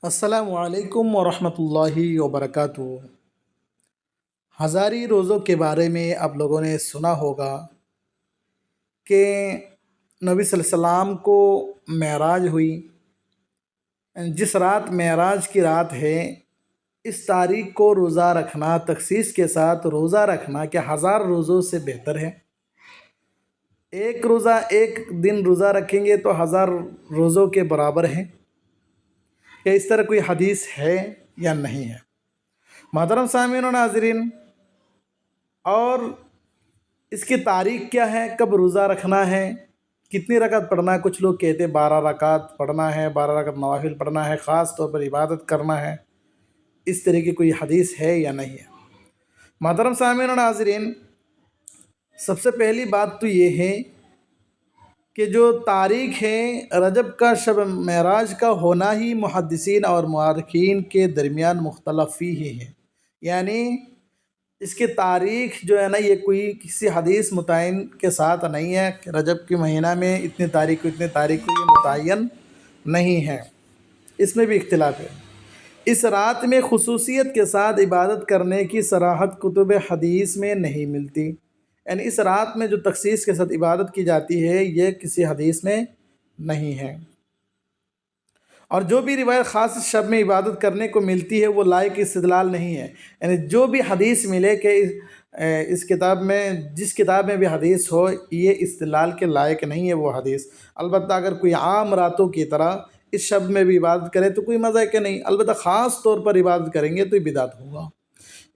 السلام علیکم ورحمۃ اللہ وبرکاتہ۔ ہزاری روزوں کے بارے میں آپ لوگوں نے سنا ہوگا کہ نبی صلی اللہ علیہ وسلم کو معراج ہوئی۔ جس رات معراج کی رات ہے، اس تاریخ کو روزہ رکھنا، تخصیص کے ساتھ روزہ رکھنا کہ 1000 روزوں سے بہتر ہے۔ ایک دن روزہ رکھیں گے تو 1000 روزوں کے برابر ہیں۔ کہ اس طرح کوئی حدیث ہے یا نہیں ہے؟ محترم سامعین و ناظرین، اور اس کی تاریخ کیا ہے؟ کب روزہ رکھنا ہے؟ کتنی رکعت پڑھنا ہے؟ کچھ لوگ کہتے ہیں 12 رکعت پڑھنا ہے، 12 رکعت نوافل پڑھنا ہے، خاص طور پر عبادت کرنا ہے۔ اس طرح کی کوئی حدیث ہے یا نہیں ہے؟ محترم سامعین و ناظرین، سب سے پہلی بات تو یہ ہے کہ جو تاریخ ہے رجب کا شب معراج کا ہونا ہی محدثین اور مورخین کے درمیان مختلف فیہ ہے۔ یعنی اس کی تاریخ جو ہے نا، یہ کوئی کسی حدیث متعین کے ساتھ نہیں ہے کہ رجب کے مہینہ میں اتنی تاریخ کو اتنی تاریخ کو، یہ متعین نہیں ہے، اس میں بھی اختلاف ہے۔ اس رات میں خصوصیت کے ساتھ عبادت کرنے کی صراحت کتب حدیث میں نہیں ملتی۔ یعنی اس رات میں جو تخصیص کے ساتھ عبادت کی جاتی ہے، یہ کسی حدیث میں نہیں ہے۔ اور جو بھی روایت خاص شب میں عبادت کرنے کو ملتی ہے، وہ لائق استدلال نہیں ہے۔ یعنی جو بھی حدیث ملے کہ اس کتاب میں، جس کتاب میں بھی حدیث ہو، یہ استدلال کے لائق نہیں ہے وہ حدیث۔ البتہ اگر کوئی عام راتوں کی طرح اس شب میں بھی عبادت کرے تو کوئی مزہ کہ نہیں، البتہ خاص طور پر عبادت کریں گے تو یہ بدعت ہوگا۔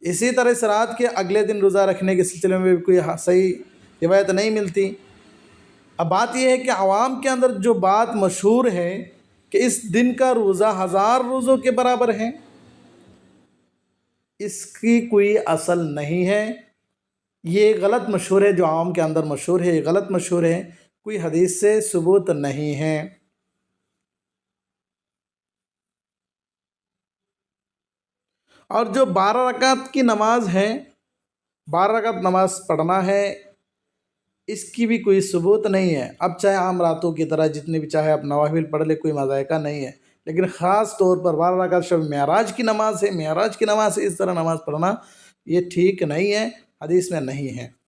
اسی طرح اس رات کے اگلے دن روزہ رکھنے کے سلسلے میں بھی کوئی صحیح روایت نہیں ملتی۔ اب بات یہ ہے کہ عوام کے اندر جو بات مشہور ہے کہ اس دن کا روزہ 1000 روزوں کے برابر ہے، اس کی کوئی اصل نہیں ہے۔ یہ غلط مشہور ہے، جو عوام کے اندر مشہور ہے یہ غلط مشہور ہے، کوئی حدیث سے ثبوت نہیں ہے۔ اور جو 12 رکعت کی نماز ہے، 12 رکعت نماز پڑھنا ہے، اس کی بھی کوئی ثبوت نہیں ہے۔ اب چاہے عام راتوں کی طرح جتنے بھی چاہے آپ نوافل پڑھ لے، کوئی مذائقہ نہیں ہے، لیکن خاص طور پر 12 رکعت شب معراج کی نماز ہے، معراج کی نماز ہے، اس طرح نماز پڑھنا یہ ٹھیک نہیں ہے، حدیث میں نہیں ہے۔